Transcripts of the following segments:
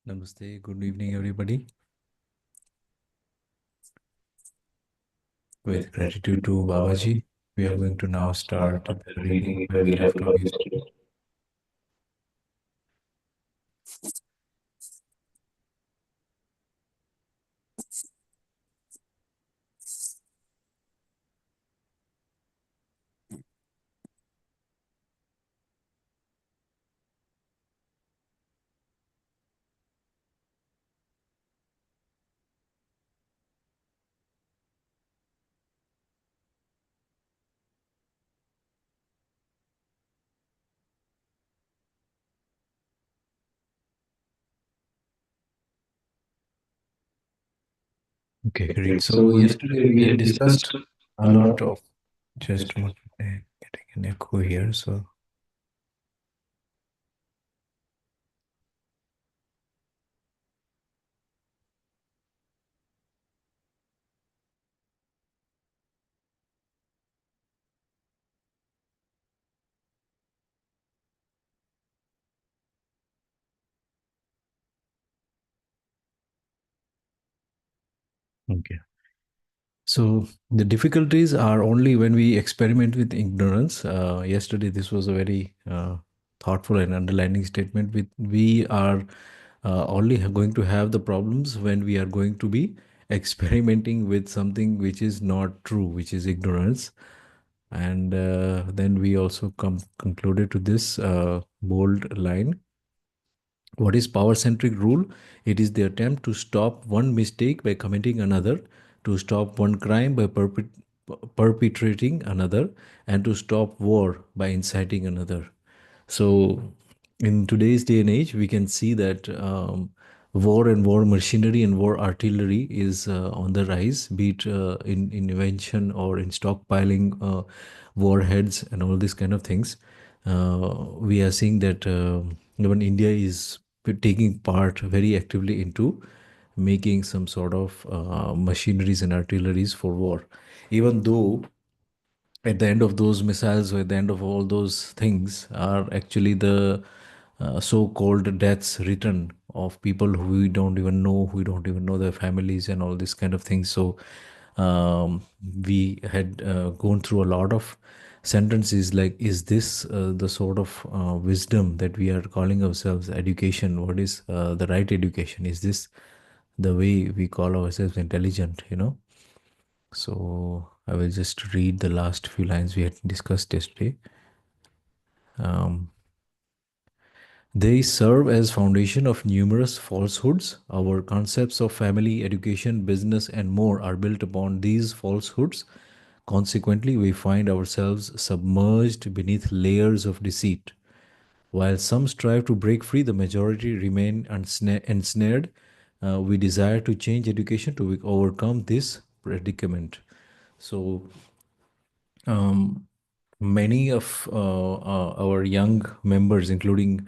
Namaste, good evening, everybody. With gratitude to Babaji, we are going to now start the reading where we left off yesterday. Okay, great. So, yesterday we had discussed a lot of just one, getting an echo here. So, okay. So, the difficulties are only when we experiment with ignorance. Yesterday, this was a very thoughtful and underlining statement. We are only going to have the problems when we are going to be experimenting with something which is not true, which is ignorance. And then we also concluded to this bold line. What is power centric rule? It is the attempt to stop one mistake by committing another, to stop one crime by perpetrating another, and to stop war by inciting another. So, in today's day and age, we can see that war and war machinery and war artillery is on the rise, be it in invention or in stockpiling warheads and all these kind of things. We are seeing that even India is taking part very actively into making some sort of machineries and artilleries for war. Even though at the end of those missiles or at the end of all those things are actually the so-called deaths written of people who we don't even know, who we don't even know their families and all these kind of things. So we had gone through a lot of sentences like, is this the sort of wisdom that we are calling ourselves education? What is the right education? Is this the way we call ourselves intelligent, So I will just read the last few lines we had discussed yesterday. Um, they serve as foundation of numerous falsehoods. Our concepts of family, education, business, and more are built upon these falsehoods. Consequently, we find ourselves submerged beneath layers of deceit. While some strive to break free, the majority remain ensnared. We desire to change education to overcome this predicament. So, um, many of our young members, including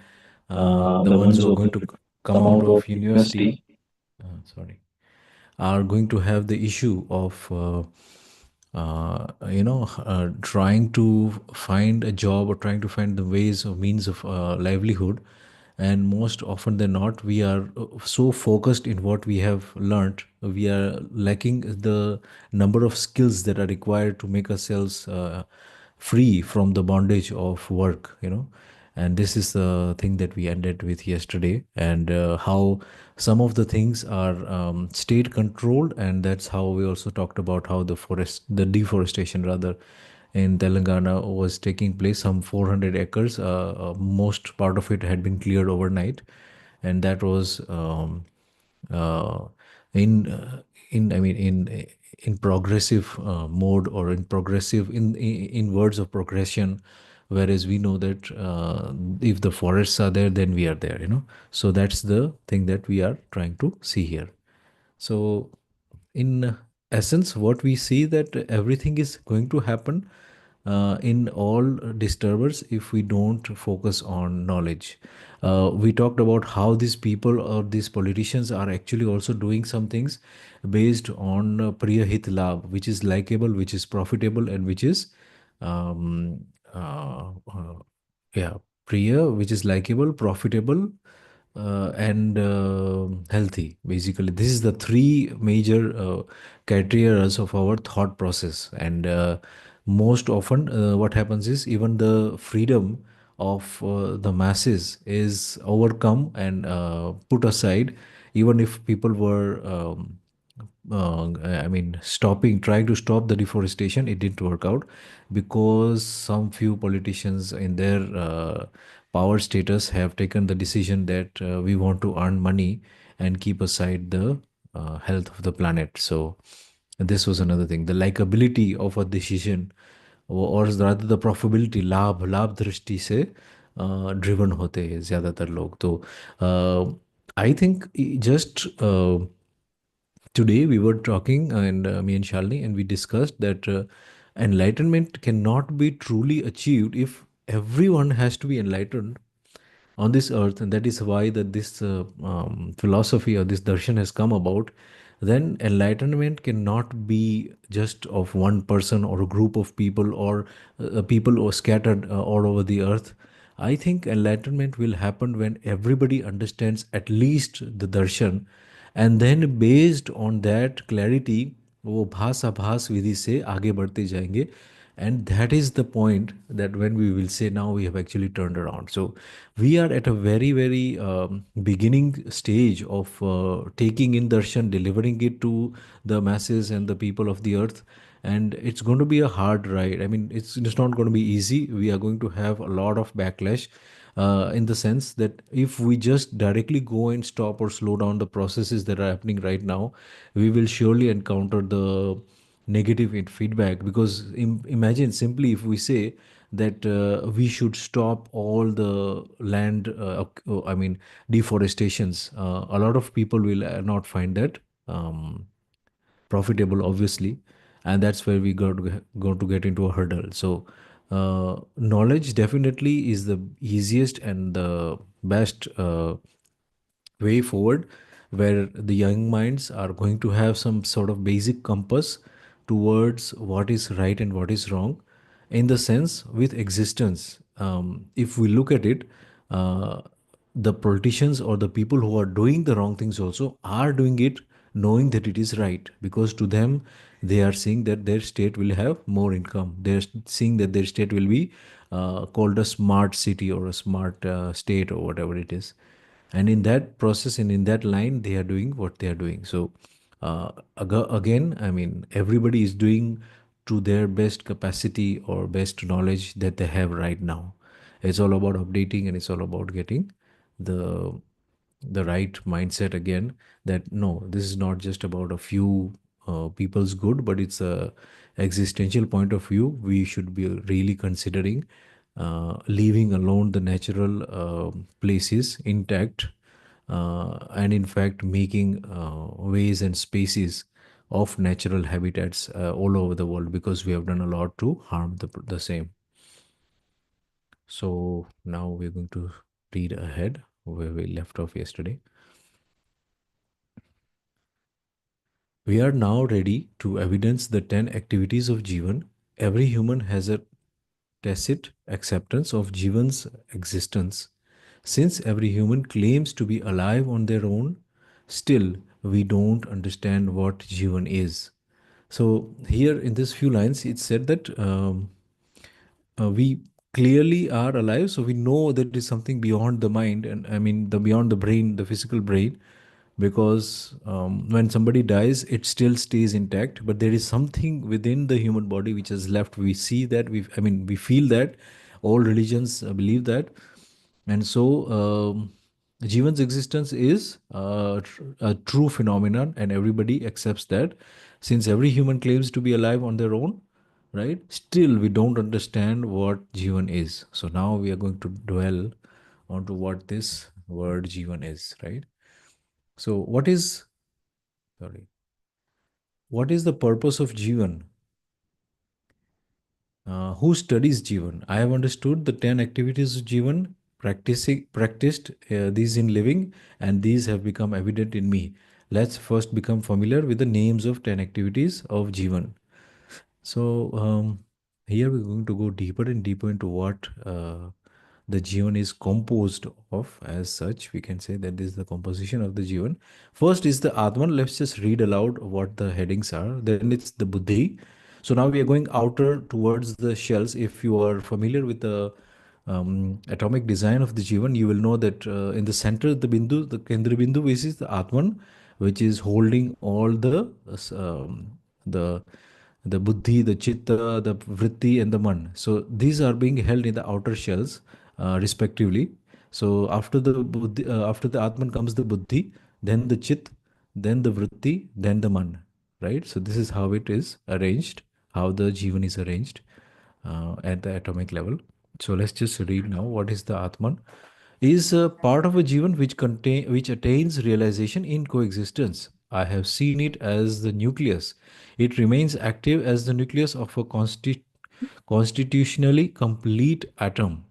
the The ones ones who are who are going going to to come come out out of of university, university. sorry, are going to have the issue of trying to find a job or trying to find the ways or means of livelihood. And most often than not, we are so focused in what we have learned, we are lacking the number of skills that are required to make ourselves free from the bondage of work, and this is the thing that we ended with yesterday, and how some of the things are state controlled, and that's how we also talked about how the deforestation rather in Telangana was taking place. Some 400 acres, most part of it had been cleared overnight, and that was uh, in in I mean in progressive mode, or in progressive in words of progression, whereas we know that if the forests are there, then we are there, so that's the thing that we are trying to see here. So in essence, what we see that everything is going to happen in all disturbers if we don't focus on knowledge. We talked about how these people or these politicians are actually also doing some things based on priya hit labh, which is likable, which is profitable, and which is um, uh, uh, yeah, priya, which is likable, profitable, and healthy. Basically, this is the three major criteria of our thought process. And most often, what happens is even the freedom of the masses is overcome and put aside, even if people were. I mean, trying to stop the deforestation, it didn't work out because some few politicians in their power status have taken the decision that we want to earn money and keep aside the health of the planet. So this was another thing. The likability of a decision, or rather the profitability, लाभ दृष्टि से driven होते हैं ज़्यादातर लोग. तो I think just today we were talking, and me and Shalini, and we discussed that enlightenment cannot be truly achieved if everyone has to be enlightened on this earth, and that is why that this philosophy or this darshan has come about. Then enlightenment cannot be just of one person or a group of people, or people who are scattered all over the earth. I think enlightenment will happen when everybody understands at least the darshan, and then based on that clarity वो भास आभास विधि से आगे बढ़ते जाएंगे. And that is the point that when we will say now we have actually turned around. So we are at a very, very beginning stage of taking in darshan, delivering it to the masses and the people of the earth. And it's going to be a hard ride. I mean, it's not going to be easy. We are going to have a lot of backlash, in the sense that if we just directly go and stop or slow down the processes that are happening right now, we will surely encounter the negative feedback. Because imagine simply if we say that we should stop all the land, I mean, deforestations, a lot of people will not find that profitable, obviously, and that's where we going to get into a hurdle. So knowledge definitely is the easiest and the best way forward, where the young minds are going to have some sort of basic compass towards what is right and what is wrong. In the sense with existence, if we look at it, uh, the politicians or the people who are doing the wrong things also are doing it knowing that it is right, because to them they are seeing that their state will have more income, they're seeing that their state will be called a smart city or a smart state or whatever it is. And in that process and in that line they are doing what they are doing. So again, I mean, everybody is doing to their best capacity or best knowledge that they have right now. It's all about updating, and it's all about getting the right mindset again, that no, this is not just about a few people's good, but it's a existential point of view. We should be really considering leaving alone the natural places intact, and in fact making ways and spaces of natural habitats all over the world, because we have done a lot to harm the same. So now we're going to read ahead where we left off yesterday. We are now ready to evidence the 10 activities of Jeevan. Every human has a tacit acceptance of Jeevan's existence. Since every human claims to be alive on their own, still we don't understand what Jeevan is. So, here in this few lines, it said that we clearly are alive, so we know that it is something beyond the mind, and I mean, the beyond the brain, the physical brain, because when somebody dies it still stays intact, but there is something within the human body which is left. We see that, I mean, we feel that. All religions believe that. And so Jivan's existence is a true phenomenon, and everybody accepts that. Since every human claims to be alive on their own, right, still we don't understand what Jivan is. So now we are going to dwell onto what this word Jivan is, right? So, sorry, what is the purpose of Jivan? Who studies Jivan? I have understood the 10 activities of Jivan, practiced these in living, and these have become evident in me. Let's first become familiar with the names of 10 activities of Jivan. So, here we're going to go deeper and deeper into what the Jeevan is composed of. As such, we can say that this is the composition of the Jeevan. First is the Atman. Let's just read aloud what the headings are. Then it's the Buddhi. So now we are going outer towards the shells. If you are familiar with the atomic design of the Jeevan, you will know that in the center, the Bindu, the Kendra Bindu, which is the Atman, which is holding all the the buddhi, the chitta, the vritti, and the man. So these are being held in the outer shells, respectively. So after the atman comes the buddhi, then the chit, then the vritti, then the man. Right. So this is how it is arranged, how the jivan is arranged at the atomic level. So let's just read now. What is the atman? Is a part of a jivan which attains realization in coexistence. I have seen it as the nucleus. It remains active as the nucleus of a constitutionally complete atom.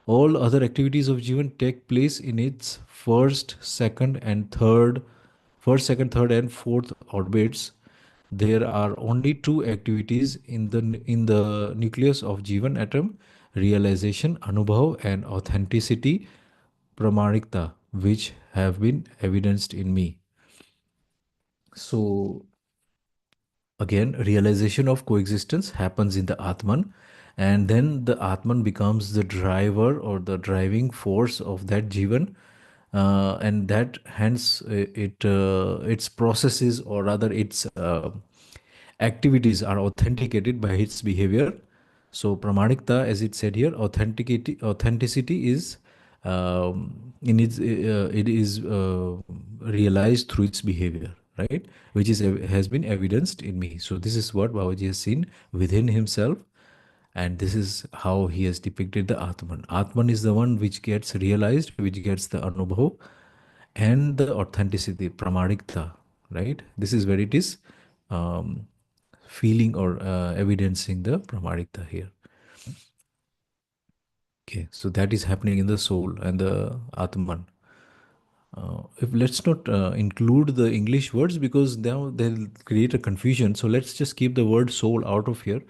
All other activities of Jivan take place in its first, second, third, and fourth orbits. There are only two activities in the nucleus of Jivan atom: realization, anubhav, and authenticity, pramarikta, which have been evidenced in me. So again, realization of coexistence happens in the atman, and then the atman becomes the driver or the driving force of that jivan, and that hence its processes, or rather its activities, are authenticated by its behavior. So pramanikta, as it said here, authenticity is in its it is realized through its behavior, right? Which is has been evidenced in me. So this is what Babaji has seen within himself, and this is how he has depicted the Atman. Atman is the one which gets realized, which gets the anubhav and the authenticity, pramarikta, right? This is where it is um, feeling or evidencing the pramarikta here. Okay, so that is happening in the soul and the Atman. If let's not include the English words, because now they'll create a confusion. So let's just keep the word soul out of here,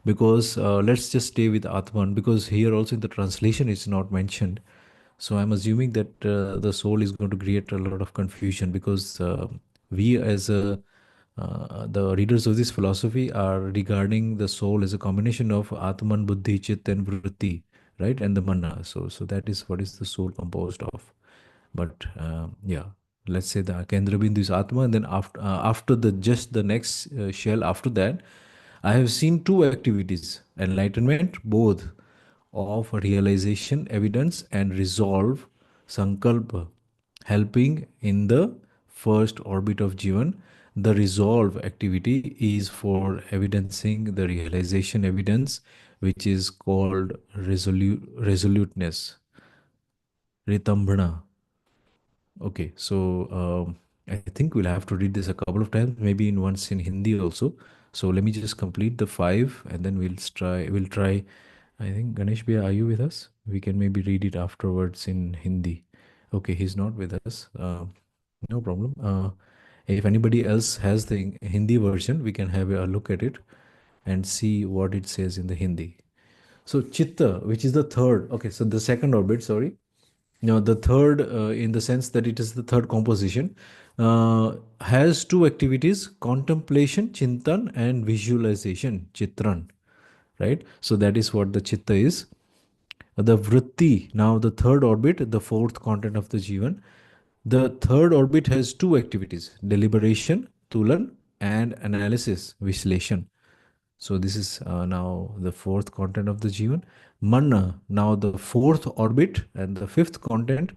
because let's just stay with Atman, because here also in the translation it's not mentioned. So I'm assuming that the soul is going to create a lot of confusion, because we as the readers of this philosophy are regarding the soul as a combination of Atman, Buddhi, Chit, and Vritti, right? And the Mana. So that is what is the soul composed of. But yeah, let's say the Kendra Bindu is Atma, and then after the just the next shell after that, I have seen two activities: enlightenment, both of realization, evidence, and resolve, sankalpa, helping in the first orbit of Jivan. The resolve activity is for evidencing the realization evidence, which is called resoluteness, ritambhana. Okay, so I think we'll have to read this a couple of times, maybe in once in Hindi also. So let me just complete the five, and then try. We'll try. I think Ganesh Bhaiya, are you with us? We can maybe read it afterwards in Hindi. Okay, he's not with us. No problem. If anybody else has the Hindi version, we can have a look at it and see what it says in the Hindi. So Chitta, which is the third. Okay, so the second orbit. Sorry. Now, the third, in the sense that it is the third composition, has two activities: contemplation, chintan, and visualization, chitran. Right? So, that is what the chitta is. The vritti, now the third orbit, the fourth content of the jivan. The third orbit has two activities: deliberation, tulan, and analysis, vislation. So this is now the fourth content of the Jivan. Manna, now the fourth orbit, and the fifth content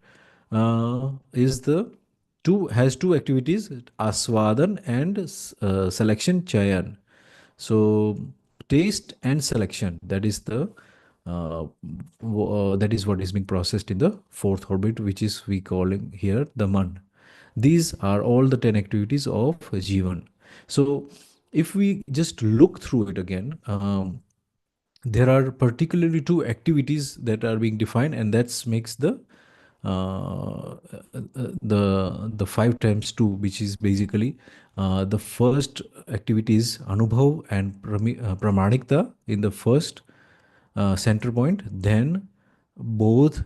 is the has two activities: aswadan and selection, chayan. So taste and selection, that is the that is what is being processed in the fourth orbit, which is we calling here the man. These are all the 10 activities of Jivan. So if we just look through it again, there are particularly two activities that are being defined, and that makes the 5 times 2, which is basically the first activity is anubhav and pramanikta in the first center point. Then both,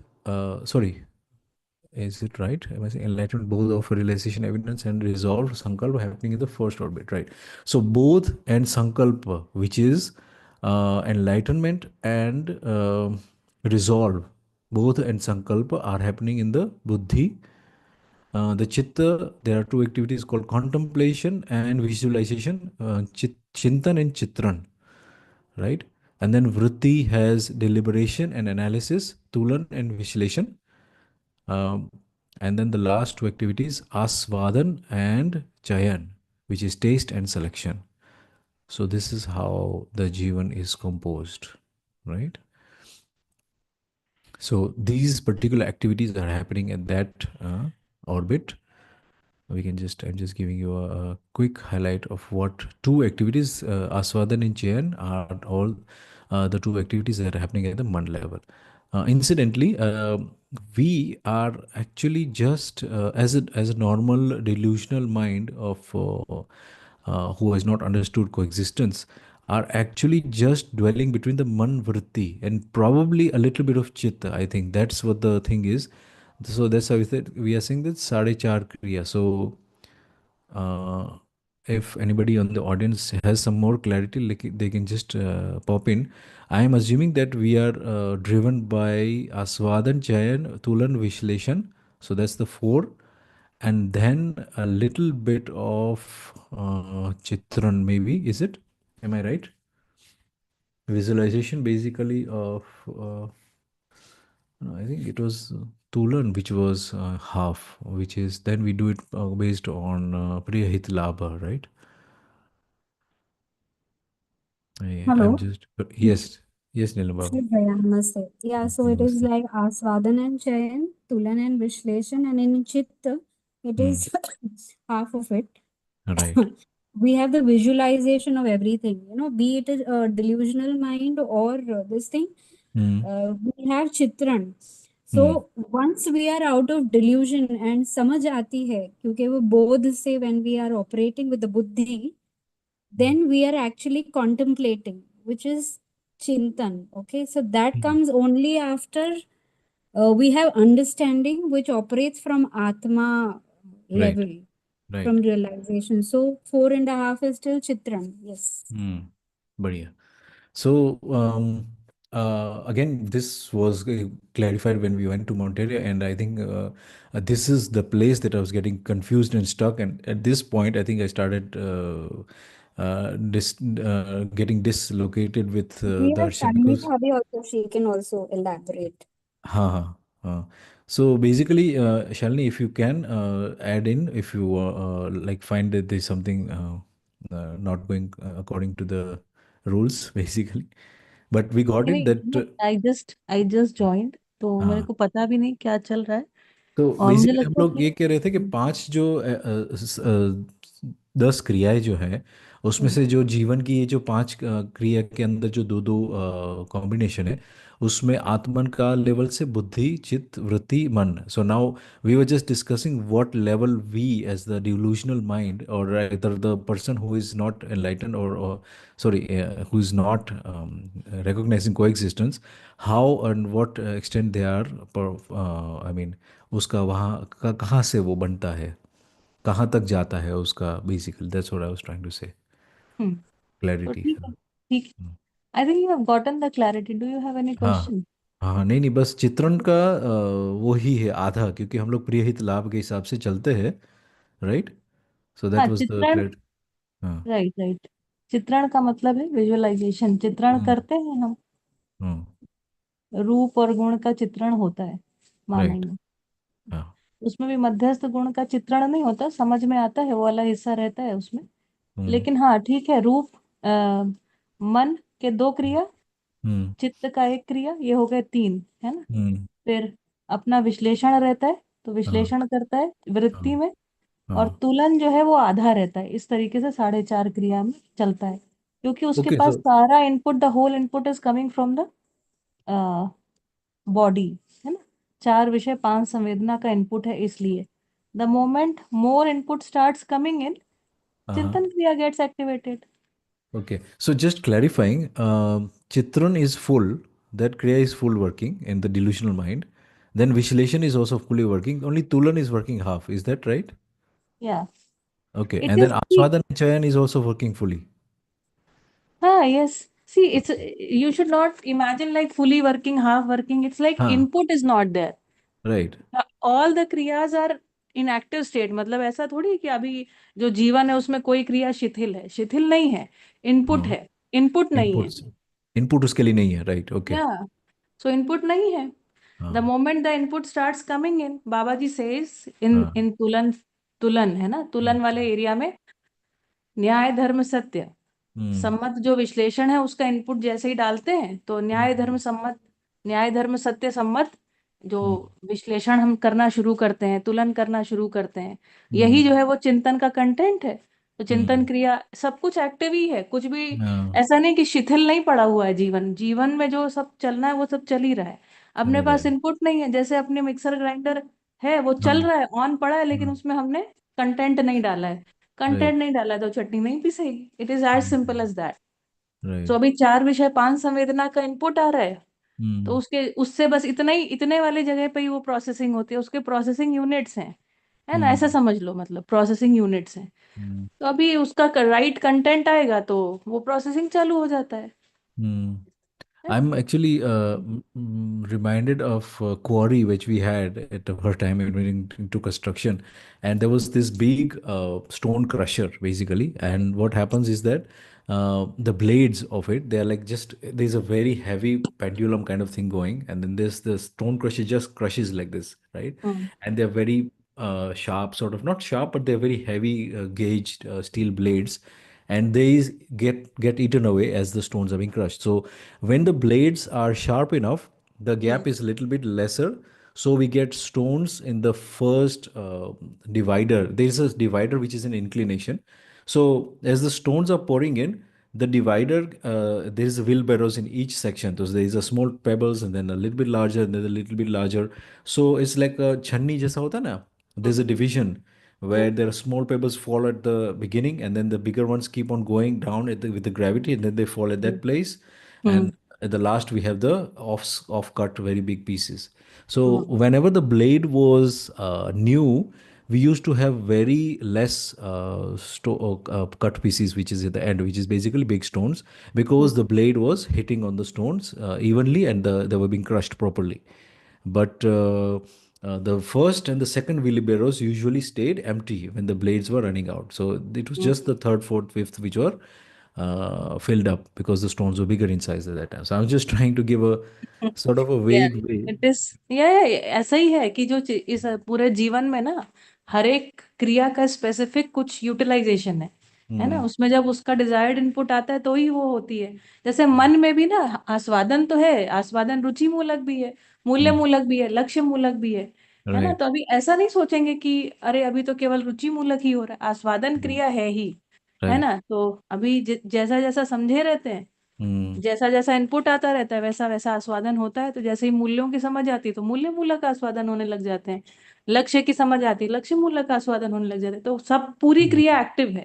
sorry, is it right? Am I saying enlightenment both of realization, evidence, and resolve sankalpa happening in the first orbit, right? So both and sankalpa, which is enlightenment and resolve, both and sankalpa are happening in the buddhi. The chitta, there are two activities called contemplation and visualization, chintan and chitran, right? And then vritti has deliberation and analysis, tulan and vishleshan. Um, and then the last two activities, aswadan and chayan, which is taste and selection. So this is how the Jeevan is composed, right? So these particular activities are happening at that orbit. We can just, I'm just giving you a quick highlight of what two activities, aswadan and chayan, are all the two activities that are happening at the man level. Incidentally, we are actually just as a normal delusional mind of who has not understood coexistence, are actually just dwelling between the man vritti and probably a little bit of chitta. I think that's what the thing is. So that's how we are saying that Sade Char Kriya. So uh, if anybody on the audience has some more clarity, like they can just pop in. I am assuming that we are driven by Aswadan, Chayan, Tulan, Vishleshan. So that's the four. And then a little bit of Chitran, maybe, is it? Am I right? Visualization basically of, no, I think it was Tulan, which was half, which is then we do it based on Priyahit Labha, right? I'm Hello. just, yes, yes, Nilam Babu. Shubhaya, namaste. Yeah, so it is Namaste. like Aswadan and Chayan, Tulan and Vishleshan, and in Chitta, it Hmm. is half of it. Right. We have the visualization of everything, be it a delusional mind or this thing. Hmm. We have Chitran. Hmm. So once we are out of delusion and समझ आती है क्योंकि वो बोध से when we are operating with the buddhi, then we are actually contemplating, which is chintan. Okay, so that Hmm. comes only after we have understanding, which operates from atma Right. level, from Right. realization. So 4.5 is still chitran. Yes. Hmm. बढ़िया. So again, this was clarified when we went to Monteria, and I think this is the place that I was getting confused and stuck. And at this point, I think I started getting dislocated with Dear darshan Shalini because Bhabi also, she can also elaborate. हाँ हाँ. So basically, Shalini, if you can add in, if you like find that there's something not going according to the rules, basically. But we got नहीं it that नहीं I just joined तो मेरे हाँ. को पता भी नहीं क्या चल रहा है तो और मुझे बेसिकली हम लगता है लोग ये कह रहे थे कि कि 5 जो 10 क्रियाएं जो है, उसमें हम्म, से जो जीवन की ये जो 5 क्रिया के अंदर जो दो दो कॉम्बिनेशन है, उसमें आत्मन का लेवल से बुद्धि, चित्त, वृत्ति, मन. So now we were just discussing what level we as the delusional mind, or rather the person who is not enlightened, or sorry, who is not recognizing coexistence, how and what extent they are I mean उसका वहाँ कहाँ से वो बनता है, कहाँ तक जाता है उसका, basically that's what I was trying to say. Hmm, तो क्लैरिटी. ठीक है ठीक I think you have gotten the clarity do you have any हाँ क्वेश्चन हाँ. नहीं नहीं, बस चित्रण का वो ही है आधा, क्योंकि हम लोग प्रिय हित लाभ के हिसाब से चलते हैं, राइट. सो दैट हाँ वाज द चित्रण क्लैरिटी. हाँ. राइट राइट चित्रण का मतलब है विजुअलाइजेशन चित्रण हम्म. करते हैं हम हम्म. रूप और गुण का चित्रण होता है राइट. मानव में हाँ. उसमें भी मध्यस्थ गुण का चित्रण नहीं होता समझ में आता है वो वाला हिस्सा रहता है उसमें हम्म. लेकिन हाँ ठीक है रूप मन के दो क्रिया हम्म. चित्त का एक क्रिया ये हो गए तीन है ना हम्म. फिर अपना विश्लेषण रहता है तो हाँ. विश्लेषण करता है हाँ. वृत्ति में और हाँ. तुलन जो है वो आधा रहता है इस तरीके से 4.5 क्रिया में चलता है क्योंकि उसके ओके. पास सो सारा input the whole input is coming from the body है ना चार विषय पांच संवेदना का इनपुट है इसलिए the moment more input starts coming in हाँ. चिंतन क्रिया gets activated Okay, so just clarifying, Chitran is full, that kriya is full working in the delusional mind. Then Vishleshan is also fully working. Only Tulan is working half. Is that right? Yeah, Okay. it And then is. Aswadan and Chayan is also working fully. Ah, yes. See, it's you should not imagine like fully working, half working. It's like Huh. input is not there. Right. All the kriyas are in active state. मतलब ऐसा थोड़ी कि अभी जो जीवन है उसमें कोई क्रिया शिथिल है, शिथिल नहीं है, इनपुट हाँ. है, इनपुट नहीं है। Inputs. Input उसके लिए नहीं है. Right. Okay. या सो इनपुट नहीं है। द हाँ. Moment the input starts coming in, Baba ji says in हाँ. इन तुलन, तुलन है ना, तुलन वाले एरिया में न्याय धर्म सत्य हम्म. सम्मत जो विश्लेषण है उसका इनपुट जैसे ही डालते हैं तो न्याय धर्म सम्मत, न्याय धर्म सत्य सम्मत जो हम्म. विश्लेषण हम करना शुरू करते हैं, तुलन करना शुरू करते हैं, यही जो हम्म. है वो चिंतन का कंटेंट है। तो चिंतन हम्म. क्रिया सब कुछ एक्टिव ही है, कुछ भी हाँ. ऐसा नहीं कि शिथिल नहीं पड़ा हुआ है। जीवन, जीवन में जो सब चलना है वो सब चल ही रहा है। अपने चल रहा पास है. इनपुट नहीं है, जैसे अपने मिक्सर ग्राइंडर है वो चल हाँ. रहा है, ऑन पड़ा है, लेकिन हाँ. उसमें हमने कंटेंट नहीं डाला है। Right. कंटेंट नहीं डाला तो चटनी नहीं पिसेगी। It is as simple as that. Right. तो अभी चार विषय पांच संवेदना का इनपुट आ रहा है, तो हम्म. उसके उससे बस इतना ही, इतने वाले जगह पे ही वो प्रोसेसिंग होती है, उसके प्रोसेसिंग यूनिट्स हैं, है ना, ऐसा हम्म. समझ लो, मतलब प्रोसेसिंग यूनिट्स हैं। हम्म. तो अभी उसका राइट कंटेंट आएगा तो वो प्रोसेसिंग चालू हो जाता हम्म. है ना। I'm actually reminded of a quarry which we had at our time when we went into construction, and there was this big stone crusher basically. And what happens is that the blades of it, they are like just there's a very heavy pendulum kind of thing going, and then this the stone crusher just crushes like this, right? Hmm And they're very sharp, sort of not sharp, but they're very heavy gauged steel blades, and they get eaten away as the stones are being crushed. So when the blades are sharp enough, the hmm gap is a little bit lesser. So we get stones in the first divider. There is a divider which is an inclination. So as the stones are pouring in, the divider, there is wheelbarrows in each section. So there is a small pebbles and then a little bit larger and then a little bit larger. So it's like a chhanni jaisa hota na. There's a division where hmm there are small pebbles fall at the beginning and then the bigger ones keep on going down with the gravity and then they fall at hmm that place, hmm and at the last we have the off cut very big pieces. So hmm whenever the blade was new, we used to have very less cut pieces which is at the end, which is basically big stones, because the blade was hitting on the stones evenly and they were being crushed properly. But the first and the second wheelbarrows usually stayed empty when the blades were running out. So it was hmm just the third, fourth, fifth which were filled up because the stones were bigger in size at that time. So I'm just trying to give a sort of a या vague way. It is, या ऐसा ही है कि जो इस पूरे जीवन में ना हर एक क्रिया का स्पेसिफिक कुछ यूटिलाइजेशन है ना, Hmm. उसमें जब उसका डिजायर्ड इनपुट आता है तो ही वो होती है। जैसे मन में भी ना आस्वादन तो है, आस्वादन रुचि मूलक भी है, मूल्य Hmm. मूलक भी है, लक्ष्य मूलक भी है ना। Right. तो अभी ऐसा नहीं सोचेंगे कि अरे अभी तो केवल रुचि मूलक ही हो रहा है, आस्वादन Hmm. क्रिया है ही, है Right. ना। तो अभी जैसा जैसा समझे रहते हैं, Hmm. जैसा जैसा इनपुट आता रहता है वैसा वैसा आस्वादन होता है। तो जैसे ही मूल्यों की समझ आती है तो मूल्य मूलक आस्वादन होने लग जाते हैं, लक्ष्य की समझ आती है लक्ष्य मूलक आस्वादन होने लग जाते हैं। तो सब पूरी Hmm. क्रिया एक्टिव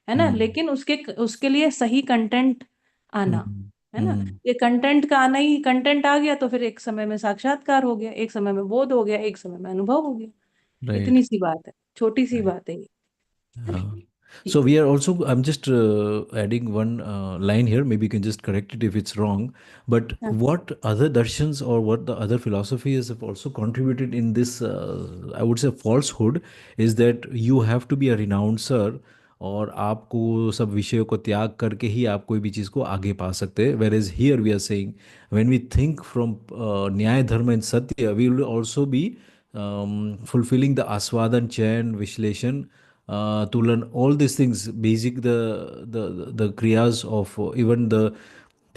है ना, Hmm. लेकिन उसके उसके लिए सही कंटेंट आना, Hmm. है ना। Hmm. ये कंटेंट का आना ही, कंटेंट आ गया तो फिर एक समय में साक्षात्कार हो गया, एक समय में बोध हो गया, एक समय में अनुभव हो गया। Right. इतनी सी बात है, छोटी सी Right. बात है ये, है ना। Uh, ठीक so we are also, I'm just adding one line here. Maybe you can just correct it if it's wrong. But है। what other darshans or what the other philosophies have also contributed in this, I would say, falsehood, is that you have to be a renouncer और आपको सब विषयों को त्याग करके ही आप कोई भी चीज़ को आगे पा सकते हैं. Whereas here we are saying when we think from न्याय धर्म and satya, we will also be fulfilling the aswadan chain vishleshan to learn all these things basic the kriyas of even the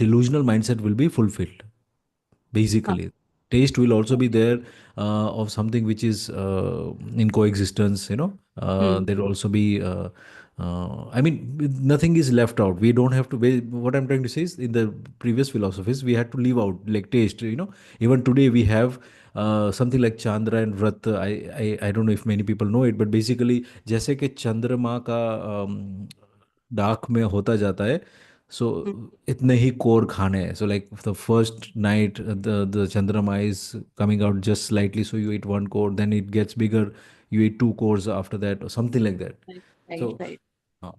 delusional mindset will be fulfilled हाँ basically. Taste will also be there of something which is in coexistence, you know. There will also be I mean nothing is left out. We don't have to what I'm trying to say is in the previous philosophies we had to leave out like taste, you know. Even today we have something like chandra and vrat. I don't know if many people know it, but basically जैसे कि चंद्रमा का dark में होता जाता है, So itne hi core khane hai. So like the first night, the chandrama is coming out just slightly, so you eat one core, then it gets bigger, you eat two cores after that, or something like that. Right So right.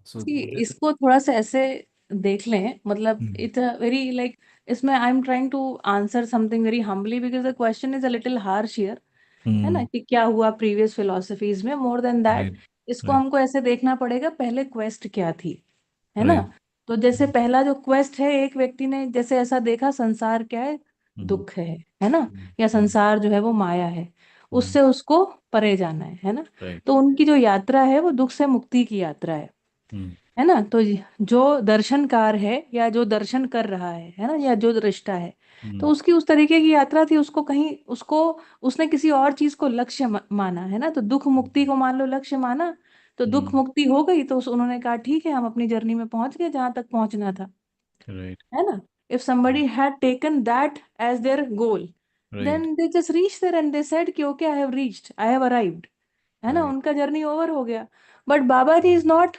so सी इसको थोड़ा सा ऐसे देख लें, मतलब Hmm. It's very like, इसमें I am trying to answer something very humbly because the question is a little harsh here, है ना, Hmm. कि क्या हुआ प्रीवियस फिलोसफीज में। More than that, Right. इसको Right. हमको ऐसे देखना पड़ेगा पहले क्वेस्ट क्या थी, है ना। Right. तो जैसे Hmm. पहला जो क्वेस्ट है, एक व्यक्ति ने जैसे ऐसा देखा संसार क्या Hmm. दुख है ना, Hmm. या Hmm. संसार जो है वो माया है, Hmm. उससे उसको परे जाना है ना। Right. तो उनकी जो यात्रा है वो दुख से मुक्ति की यात्रा Hmm. है ना। तो जो दर्शनकार है या जो दर्शन कर रहा है ना, या जो दृष्टा है, तो Hmm. उसकी उस तरीके की यात्रा थी। उसको कहीं उसको उसने किसी और चीज को लक्ष्य माना, है ना। तो दुख मुक्ति को मान लो लक्ष्य माना, तो दुख Hmm. मुक्ति हो गई, तो उन्होंने कहा ठीक है, हम अपनी जर्नी में पहुंच गए जहां तक पहुंचना था, Right. है ना। If somebody had taken that as their goal, then Right. they just reached there and they said कि okay, I have reached, I have arrived, है ना, Right. उनका जर्नी ओवर हो गया। But Baba ji is not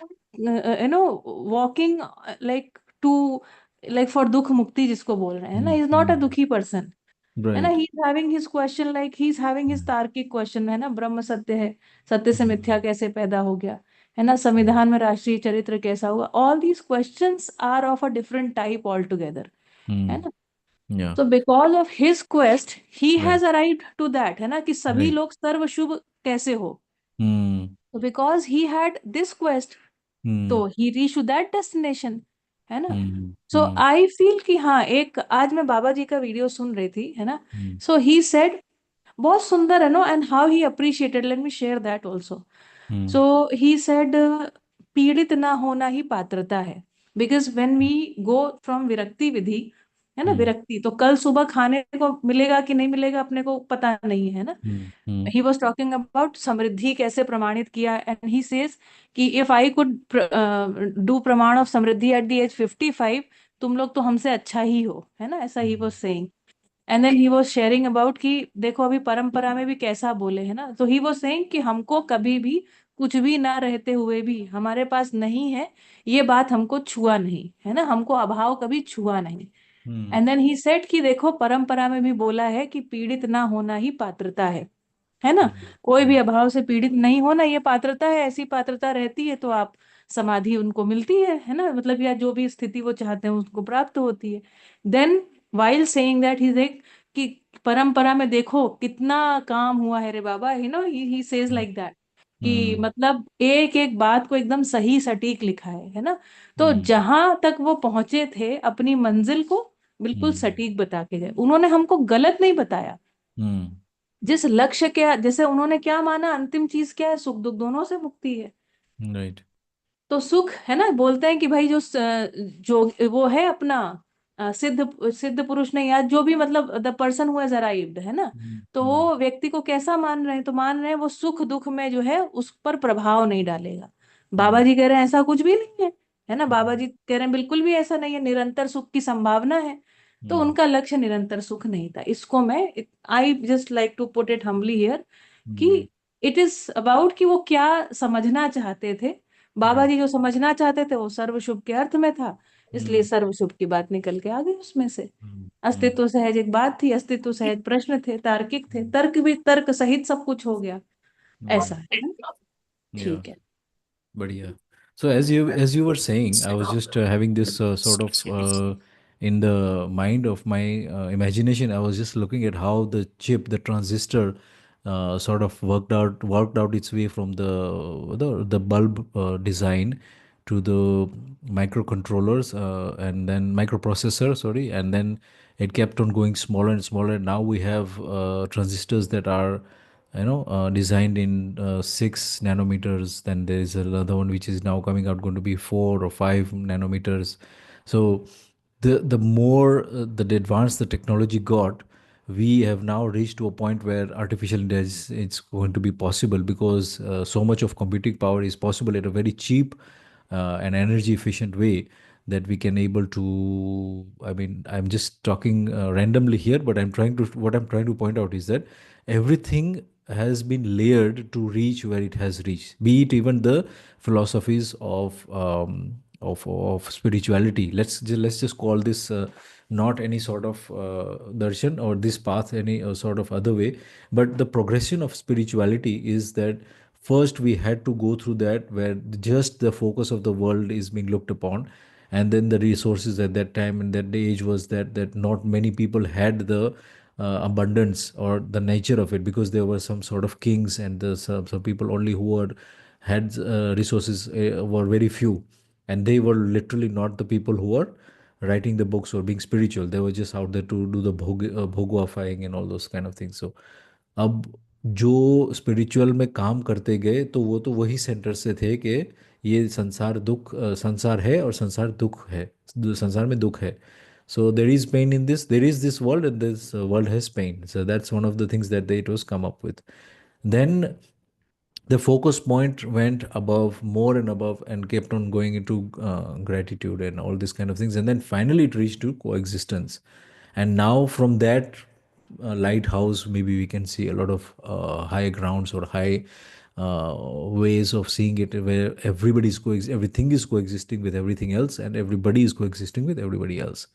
walking like to, like for दुख मुक्ति जिसको बोल रहे हैं ना, Hmm. Is not a Hmm. दुखी पर्सन, है ना। Right. He is having his question, like he is having his Hmm. तार्किक क्वेश्चन, है ना, ब्रह्म सत्य है, सत्य से मिथ्या Hmm. कैसे पैदा हो गया, है ना, Hmm. संविधान में राष्ट्रीय चरित्र कैसा हुआ। All these questions are of a different type altogether, है Hmm. ना। Yeah. तो because of his quest he Right. Has arrived to that, है ना, कि सभी Right. लोग सर्व शुभ कैसे हो। Hmm. तो because he had this quest, Hmm. तो ही रीच टू दैट डेस्टिनेशन, है ना। Hmm. So Hmm. I feel कि हाँ, एक आज मैं बाबा जी का वीडियो सुन रही थी, है ना। Hmm. सो ही सेड, बहुत सुंदर है no, and how he appreciated, let me share that also. Hmm. So he said, पीड़ित ना होना ही पात्रता है, because when we go from विरक्ति विधि, है ना, Hmm. विरक्ति, तो कल सुबह खाने को मिलेगा कि नहीं मिलेगा अपने को पता नहीं है ना। Hmm. Hmm. He was talking about समृद्धि कैसे प्रमाणित किया, एंड ही सेज कि इफ आई कुड डू प्रमाण ऑफ समृद्धि एट द एज 55, तुम लोग तो हमसे अच्छा ही हो, है ना, ऐसा ही was saying. And then he was sharing about कि देखो अभी परंपरा में भी कैसा बोले, है ना। तो ही वॉज सेइंग कि हमको कभी भी कुछ भी ना रहते हुए भी हमारे पास नहीं है, ये बात हमको छुआ नहीं, है ना, हमको अभाव कभी छुआ नहीं। Hmm. And then he said कि देखो परंपरा में भी बोला है कि पीड़ित ना होना ही पात्रता है ना। Hmm. कोई भी Hmm. अभाव से पीड़ित नहीं होना ये पात्रता है। ऐसी पात्रता रहती है तो आप समाधि उनको मिलती है ना, मतलब या जो भी स्थिति वो चाहते हैं उसको प्राप्त होती है। Then while saying that he like कि परंपरा में देखो कितना काम हुआ है रे बाबा, you know, he says like that, कि Hmm. मतलब एक एक बात को एकदम सही सटीक लिखा है ना। तो Hmm. जहां तक वो पहुंचे थे अपनी मंजिल को बिल्कुल Hmm. सटीक बता के गए, उन्होंने हमको गलत नहीं बताया। Hmm. जिस लक्ष्य के जैसे उन्होंने क्या माना, अंतिम चीज क्या है, सुख दुख दोनों से मुक्ति है। Right. तो सुख, है ना, बोलते हैं कि भाई जो वो है अपना सिद्ध सिद्ध पुरुष ने, या जो भी मतलब the person who has arrived, है ना। Hmm. तो Hmm. वो व्यक्ति को कैसा मान रहे हैं, तो मान रहे हैं वो सुख दुख में जो है उस पर प्रभाव नहीं डालेगा। बाबा Hmm. जी कह रहे हैं ऐसा कुछ भी नहीं है ना। बाबा Hmm. जी कह रहे हैं बिल्कुल भी ऐसा नहीं है, निरंतर सुख की संभावना है। तो Hmm. उनका लक्ष्य निरंतर सुख नहीं था। इसको मैं, I just like to put it humbly here, कि Hmm. इट इज अबाउट कि वो क्या समझना चाहते थे। बाबा Right. जी जो समझना चाहते थे वो सर्व शुभ के अर्थ में था, इसलिए Hmm. सर्व शुभ की बात निकल के आ गई उसमें से। Hmm. Hmm. अस्तित्व सहज एक बात थी, अस्तित्व सहज प्रश्न थे, तार्किक थे, तर्क भी तर्क सहित सब कुछ हो गया, ऐसा Hmm. है ना? Yeah. ठीक है। But yeah. So as you were saying, I was just having this sort of in the mind of my imagination. I was just looking at how the chip, the transistor, sort of worked out its way from the bulb design to the microcontrollers and then microprocessor, sorry, and then it kept on going smaller and smaller. Now we have transistors that are designed in 6 nanometers. Then there is another one which is now coming out, going to be 4 or 5 nanometers. So the more the advanced the technology got, we have now reached to a point where artificial intelligence is going to be possible, because so much of computing power is possible at a very cheap and energy efficient way, that we can able to, I mean, I'm just talking randomly here, but what I'm trying to point out is that everything has been layered to reach where it has reached, be it even the philosophies of of spirituality. Let's just call this not any sort of darshan or this path any sort of other way, but the progression of spirituality is that first we had to go through that where just the focus of the world is being looked upon, and then the resources at that time and that age was that not many people had the abundance or the nature of it, because there were some sort of kings and some people only who were had resources were very few, and they were literally not the people who were writing the books or being spiritual. They were just out there to do the भोगवाफाइंग and all those kind of things. So अब जो spiritual में काम करते गए तो वो तो वही सेंटर से थे कि ये संसार दुख संसार है और संसार दुख है, संसार में दुख है. So there is pain in this, there is this world, and this world has pain. So that's one of the things that they, it was come up with. Then the focus point went above, more and above, and kept on going into gratitude and all these kind of things, and then finally it reached to coexistence. And now from that lighthouse, maybe we can see a lot of high grounds or high ways of seeing it, where everything is coexisting with everything else, and everybody is coexisting with everybody else.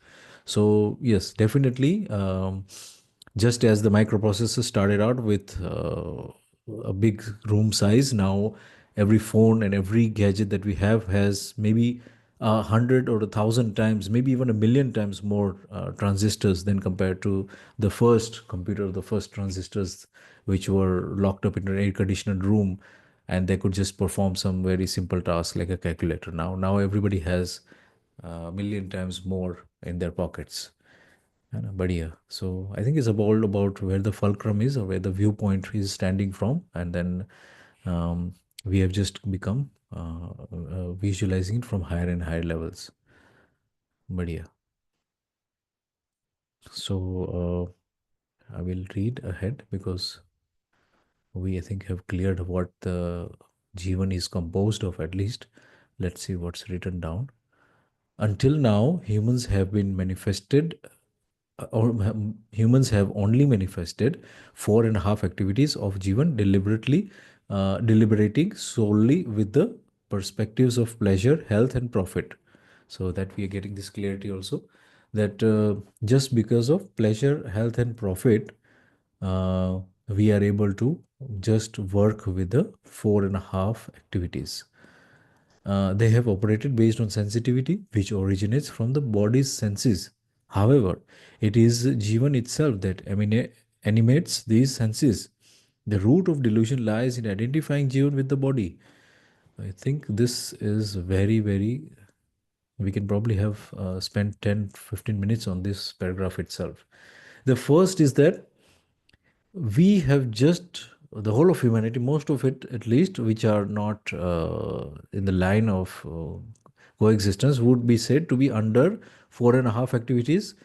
So yes, definitely, just as the microprocessor started out with a big room size, now every phone and every gadget that we have has maybe 100 or 1,000 times, maybe even 1,000,000 times more transistors than compared to the first computer, the first transistors, which were locked up in an air conditioned room, and they could just perform some very simple task like a calculator. Now everybody has a million times more in their pockets. है ना, बढ़िया. So I think it's all about where the fulcrum is or where the viewpoint is standing from, and then um, we have just become visualizing it from higher and higher levels. बढ़िया. So I will read ahead because we, I think, have cleared what the Jeevan is composed of at least. Let's see what's written down. Until now, humans have only manifested 4.5 activities of Jivan, deliberating solely with the perspectives of pleasure, health, and profit. So that we are getting this clarity also, that just because of pleasure, health, and profit, uh, we are able to just work with the 4.5 activities. They have operated based on sensitivity, which originates from the body's senses. However, it is Jivan itself that animates these senses. The root of delusion lies in identifying Jivan with the body. I think this is very, very, we can probably have spent 10-15 minutes on this paragraph itself. The first is that we have just the whole of humanity, most of it at least, which are not in the line of coexistence, would be said to be under 4.5 activities,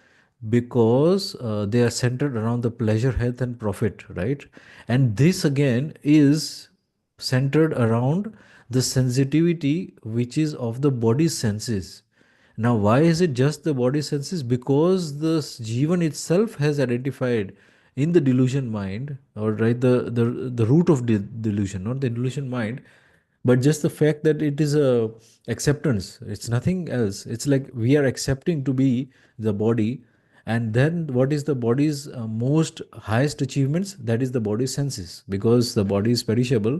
because they are centered around the pleasure, health, and profit, right? And this again is centered around the sensitivity which is of the body's senses. Now, why is it just the body senses? Because the Jivan itself has identified in the delusion mind, or right, the root of delusion, not the delusion mind, but just the fact that it is a acceptance. It's nothing else. It's like we are accepting to be the body, and then what is the body's most highest achievements? That is the body's senses, because the body is perishable.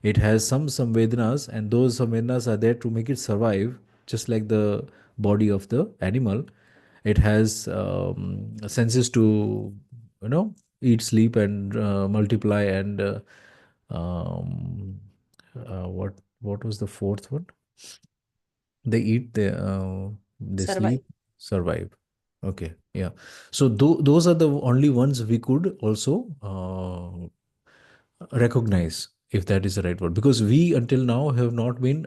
It has some Vedanas, and those Vedanas are there to make it survive, just like the body of the animal. It has senses to, eat, sleep, and multiply, and um, what was the fourth one? They eat, they Survive. sleep, survive. Okay, yeah. So those are the only ones we could also recognize, if that is the right word, because we until now have not been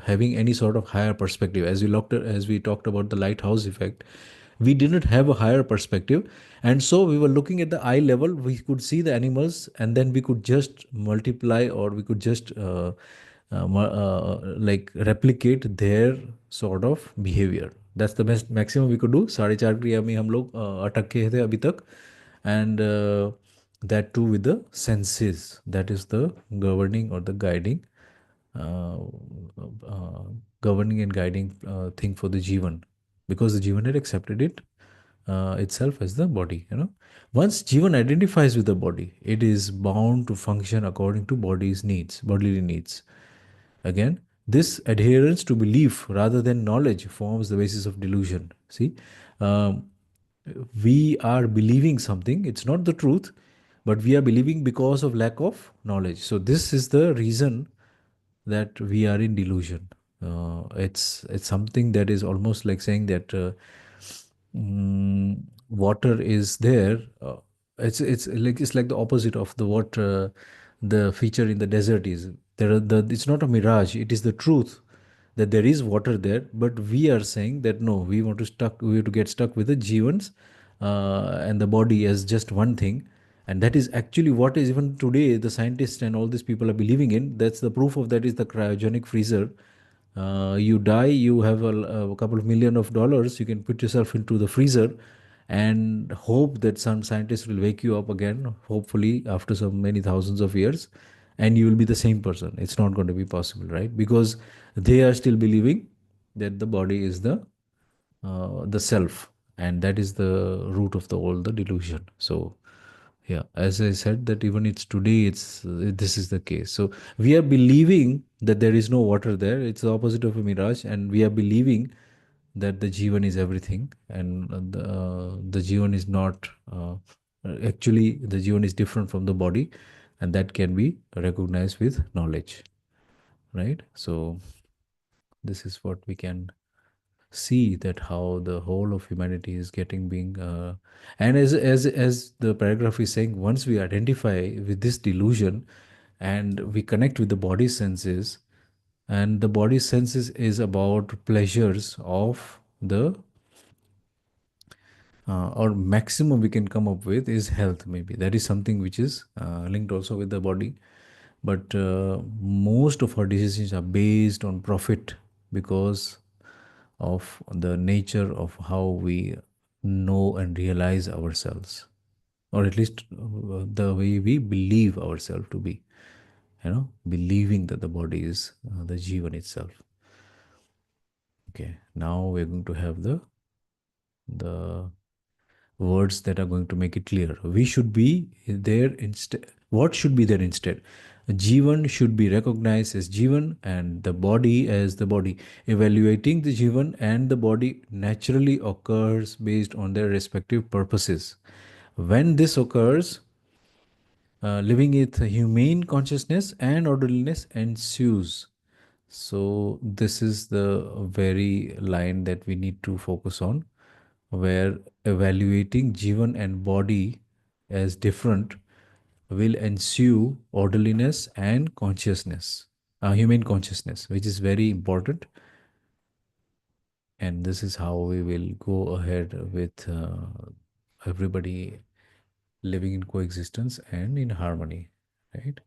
having any sort of higher perspective. As we talked about the lighthouse effect, we didn't have a higher perspective, and so we were looking at the eye level. We could see the animals, and then we could just multiply, or we could just like replicate their sort of behavior. That's the best maximum we could do. 4.5 क्रिया में हम लोग अटक के थे अभी तक, and that too with the senses. That is the governing or the guiding uh, uh, governing and guiding thing for the Jeevan, because the Jeevan had accepted it itself as the body. Once Jeevan identifies with the body, it is bound to function according to body's needs, bodily needs. Again, this adherence to belief rather than knowledge forms the basis of delusion. See, um, we are believing something, it's not the truth, but we are believing because of lack of knowledge. So, this is the reason that we are in delusion. It's something that is almost like saying that water is there. It's like the opposite of the what the feature in the desert is. It's not a mirage. It is the truth that there is water there. But we are saying that no, we have to get stuck with the Jeevans and the body as just one thing. And that is actually what is even today the scientists and all these people are believing in. That's the proof of that is the cryogenic freezer. You die, you have a couple of million of dollars, you can put yourself into the freezer and hope that some scientist will wake you up again, hopefully after so many thousands of years, and you will be the same person. It's not going to be possible, right? Because they are still believing that the body is the self, and that is the root of the all the delusion. So yeah, as I said, that even it's today, this is the case. So we are believing that there is no water there. It's the opposite of a mirage, and we are believing that the Jivan is everything, and the Jivan is not. Actually, the Jivan is different from the body, and that can be recognized with knowledge, right? So this is what we can see, that how the whole of humanity is getting being and as the paragraph is saying, once we identify with this delusion and we connect with the body senses, and the body senses is about pleasures of the or maximum we can come up with is health. Maybe that is something which is linked also with the body, but most of our decisions are based on profit because of the nature of how we know and realize ourselves, or at least the way we believe ourselves to be, believing that the body is the Jivan itself. Okay, now we're going to have the words that are going to make it clear. We should be there instead. What should be there instead? Jivan should be recognized as Jivan and the body as the body. Evaluating the Jivan and the body naturally occurs based on their respective purposes. When this occurs, living with humane consciousness and orderliness ensues. So, this is the very line that we need to focus on, where evaluating Jivan and body as different will ensue orderliness and consciousness, human consciousness, which is very important. And this is how we will go ahead with everybody living in coexistence and in harmony, right?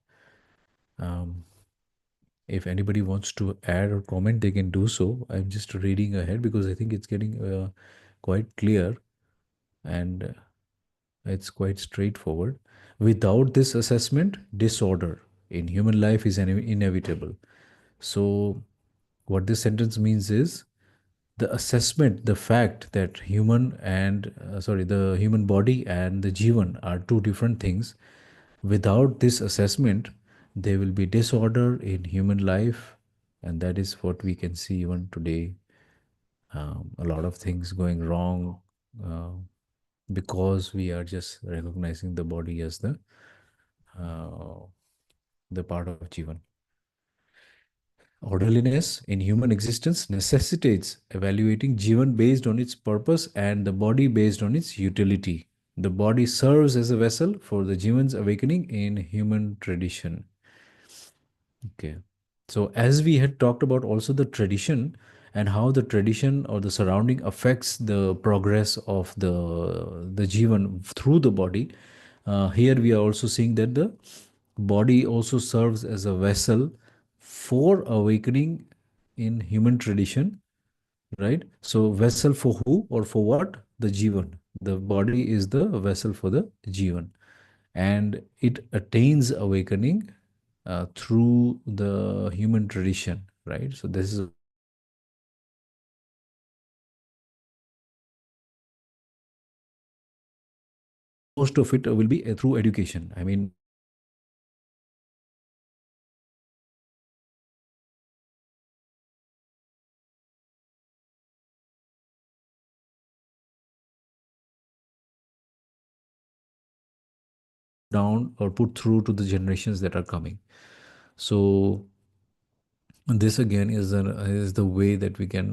Um, if anybody wants to add or comment, they can do so. I'm just reading ahead because I think it's getting quite clear, and it's quite straightforward. Without this assessment, disorder in human life is inevitable. So, what this sentence means is the assessment, the fact that the human body and the Jivan are two different things. Without this assessment, there will be disorder in human life, and that is what we can see even today. A lot of things going wrong uh, because we are just recognizing the body as uh, the part of Jivan. Orderliness in human existence necessitates evaluating Jivan based on its purpose and the body based on its utility. The body serves as a vessel for the Jivan's awakening in human tradition. Okay. So, as we had talked about also the tradition and how the tradition or the surrounding affects the progress of the Jivan through the body, here we are also seeing that the body also serves as a vessel for awakening in human tradition, right? So, vessel for who or for what? The Jivan. The body is the vessel for the Jivan, and it attains awakening through the human tradition, right? So this is most of it will be through education. I mean, down or put through to the generations that are coming. So this again is the way that we can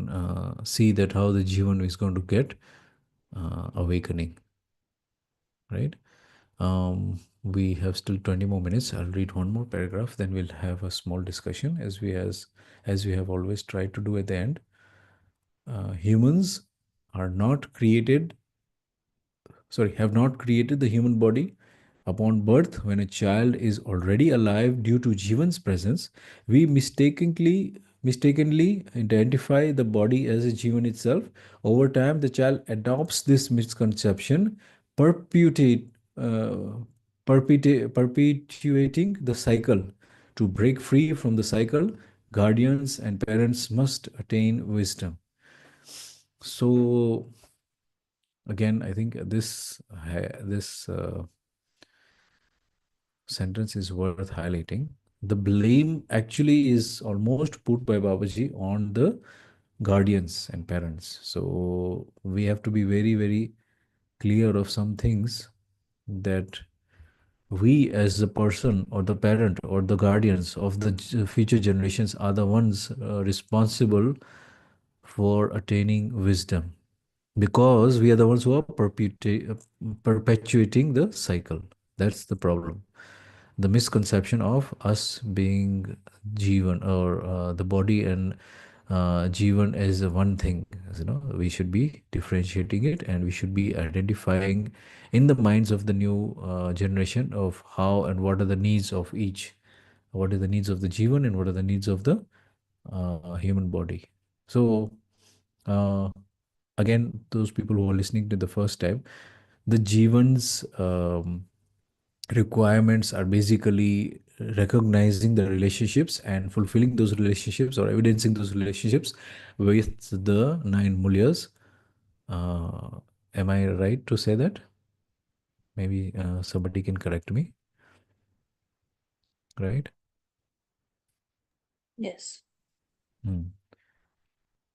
see that how the Jivan is going to get awakening, right? We have still 20 more minutes. I'll read one more paragraph, then we'll have a small discussion as we have always tried to do at the end. Humans are not created, sorry, have not created the human body upon birth. When a child is already alive due to Jivan's presence, we mistakenly identify the body as a Jivan itself. Over time, the child adopts this misconception, perpetuate, uh, perpetuating the cycle. To break free from the cycle, guardians and parents must attain wisdom. So again, I think this sentence is worth highlighting. The blame actually is almost put by Babaji on the guardians and parents. So we have to be very, very clear of some things, that we as the person or the parent or the guardians of the future generations are the ones responsible for attaining wisdom, because we are the ones who are perpetuating the cycle. That's the problem. The misconception of us being Jivan, or the body and Jivan as one thing. We should be differentiating it, and we should be identifying in the minds of the new generation of how and what are the needs of each. What are the needs of the Jivan and what are the needs of the human body. So, uh, again, those people who are listening to the first time, the Jivan's requirements are basically recognizing the relationships and fulfilling those relationships or evidencing those relationships with the nine mulyas. Uh, am I right to say that? Maybe somebody can correct me, right? Yes. Hmm.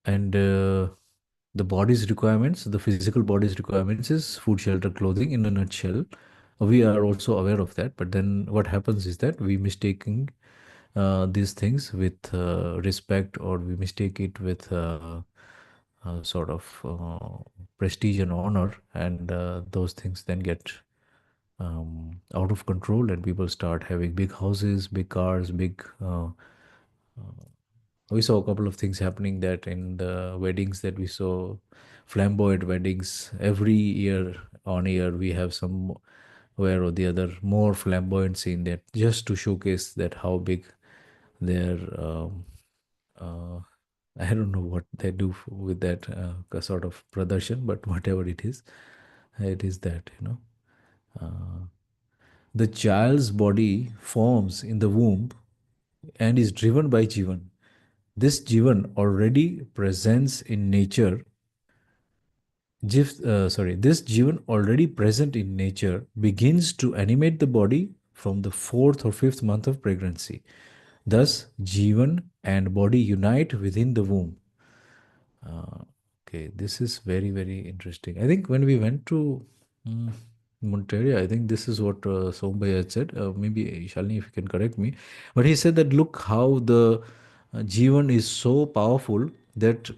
And the body's requirements, the physical body's requirements is food, shelter, clothing in a nutshell. We are also aware of that, but then what happens is that we mistaking these things with respect, or we mistake it with sort of prestige and honor, and those things then get out of control, and people start having big houses, big cars, big we saw a couple of things happening, that in the weddings that we saw, flamboyant weddings, every year on year we have some where or the other more flamboyancy in that, just to showcase that how big their uh, I don't know what they do with that sort of pradarsan, but whatever it is that, uh, the child's body forms in the womb and is driven by Jivan. This Jivan already presents in nature. This Jivan already present in nature begins to animate the body from the fourth or fifth month of pregnancy. Thus, Jivan and body unite within the womb. Uh, okay, this is very, very interesting. I think when we went to Monteria, I think this is what Sombay had said. Maybe Shalini, if you can correct me, but he said that look how the Jivan is so powerful that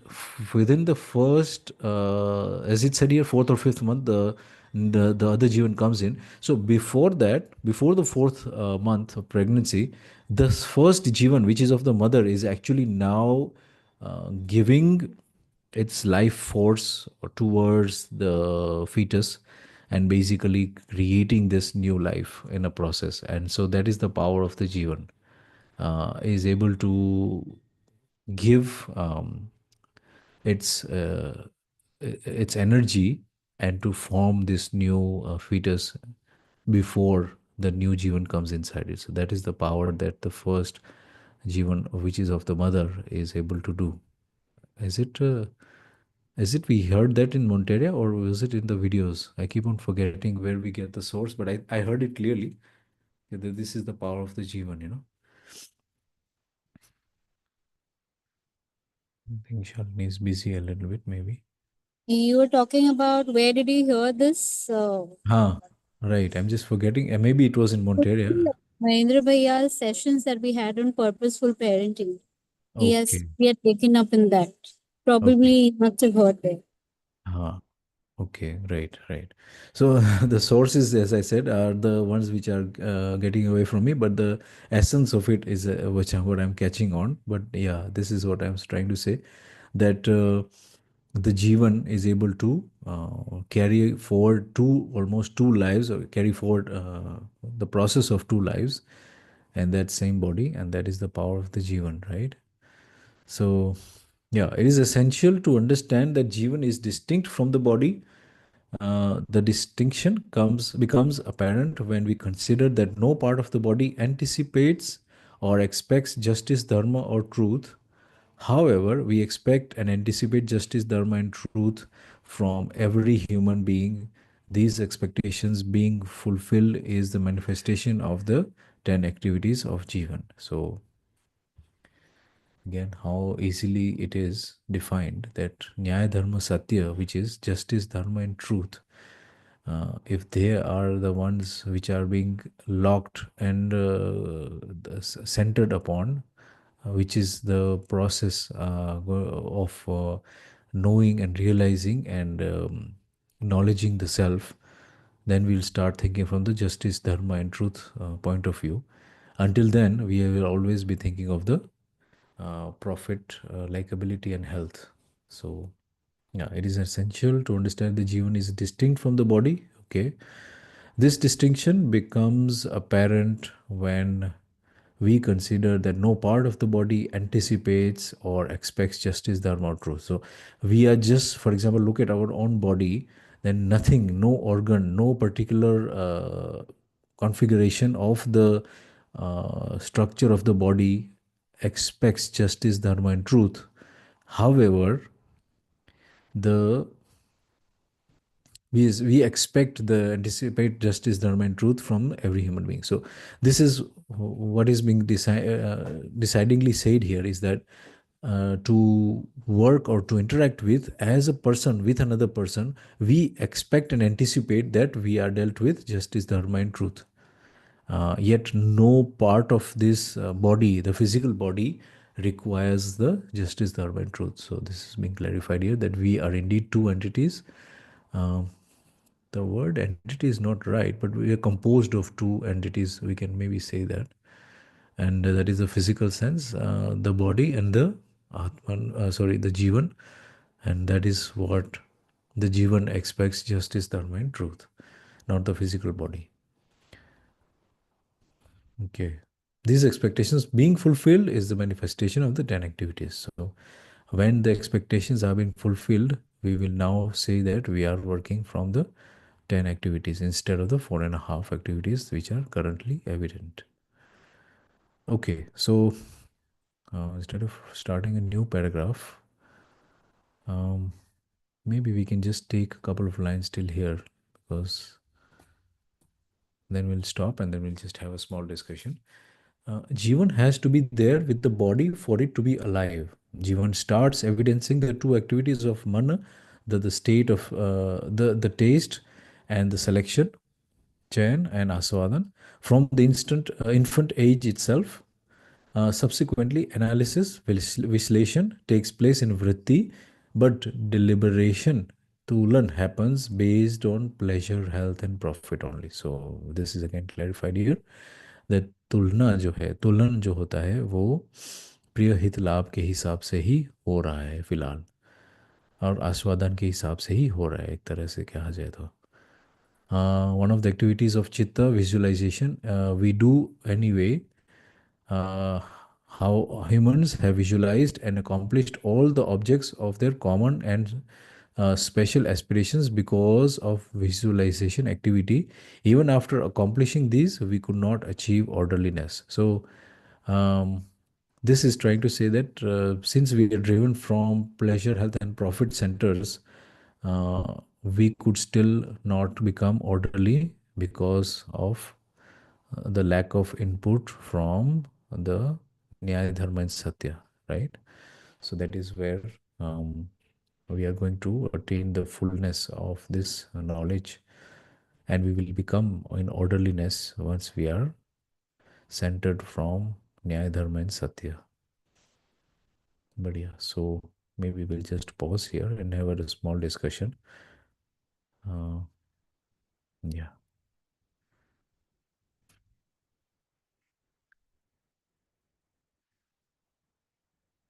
within the first, as it said here, fourth or fifth month, the other Jivan comes in. So before that, before the fourth month of pregnancy, the first Jivan, which is of the mother, is actually now giving its life force towards the fetus, and basically creating this new life in a process. And so that is the power of the Jivan, is able to give its energy and to form this new fetus before the new Jivan comes inside it. So that is the power that the first Jivan, which is of the mother, is able to do. Is it? Is it we heard that in Monteria or was it in the videos? I keep on forgetting where we get the source, but I heard it clearly that this is the power of the Jeevan, you know. I think Shalini is busy a little bit, maybe. You were talking about where did you hear this? Huh, right. I'm just forgetting. Maybe it was in Monteria. Mahendra Bhaiya's sessions that we had on purposeful parenting. Yes, Okay. we are taken up in that. Probably Okay. you must have heard there. Huh. Okay, right, right. So the sources, as I said, are the ones which are getting away from me, but the essence of it is what I'm catching on. But yeah, this is what I'm trying to say, that the Jeevan is able to carry forward almost two lives, or carry forward the process of two lives, and that same body, and that is the power of the Jeevan, right? So yeah, it is essential to understand that Jeevan is distinct from the body. The distinction becomes apparent when we consider that no part of the body anticipates or expects justice, dharma, or truth. However, we expect and anticipate justice, dharma, and truth from every human being. These expectations being fulfilled is the manifestation of the 10 activities of Jivan. So, again, how easily it is defined that Nyaya, Dharma, Satya, which is justice, dharma, and truth, if they are the ones which are being locked and centered upon, which is the process of knowing and realizing and acknowledging the self, then we'll start thinking from the justice, dharma, and truth point of view. Until then, we will always be thinking of the profit, likability, and health. So, yeah, it is essential to understand the Jivan is distinct from the body. Okay. This distinction becomes apparent when we consider that no part of the body anticipates or expects justice, dharma, or truth. So we are just, for example, look at our own body, then nothing, no organ, no particular configuration of the structure of the body expects justice, dharma, and truth. However, the we expect the anticipate justice, dharma, and truth from every human being. So this is what is being decidingly said here, is that to work or to interact with as a person with another person, we expect and anticipate that we are dealt with justice, dharma, and truth. Yet no part of this body, the physical body, requires the justice, dharma, and truth. So this is being clarified here, that we are indeed two entities. Um, the word entity is not right, but we are composed of two entities. We can maybe say that, and that is the physical sense, the body, and the Atman, sorry, the Jivan, and that is what the Jivan expects: justice, dharma, and truth, not the physical body. Okay. These expectations being fulfilled is the manifestation of the 10 activities. So, when the expectations are being fulfilled, we will now say that we are working from the 10 activities instead of the 4.5 activities which are currently evident. Okay, so instead of starting a new paragraph, um, maybe we can just take a couple of lines till here, because then we'll stop and then we'll just have a small discussion. Jivan has to be there with the body for it to be alive. Jivan starts evidencing the two activities of mana, the state of the taste and the selection, chayan and aswadan, from the infant age itself. Subsequently, analysis, vislation takes place in vritti, but deliberation, tulan, happens based on pleasure, health, and profit only. So this is again clarified here, that तुलना जो है, तुलन जो होता है वो प्रिय हित लाभ के हिसाब से ही हो रहा है फिलहाल, और आस्वादन के हिसाब से ही हो रहा है, एक तरह से कहा जाए तो. One of the activities of chitta, visualization, we do anyway. uh, how humans have visualized and accomplished all the objects of their common and special aspirations because of visualization activity. Even after accomplishing these, we could not achieve orderliness. So, um, this is trying to say that since we are driven from pleasure, health, and profit centers, we could still not become orderly because of the lack of input from the Nyaya, Dharma, and Satya, right? So that is where we are going to attain the fullness of this knowledge, and we will become in orderliness once we are centered from Nyaya, Dharma, and Satya. But yeah, so maybe we'll just pause here and have a small discussion. Uh, yeah.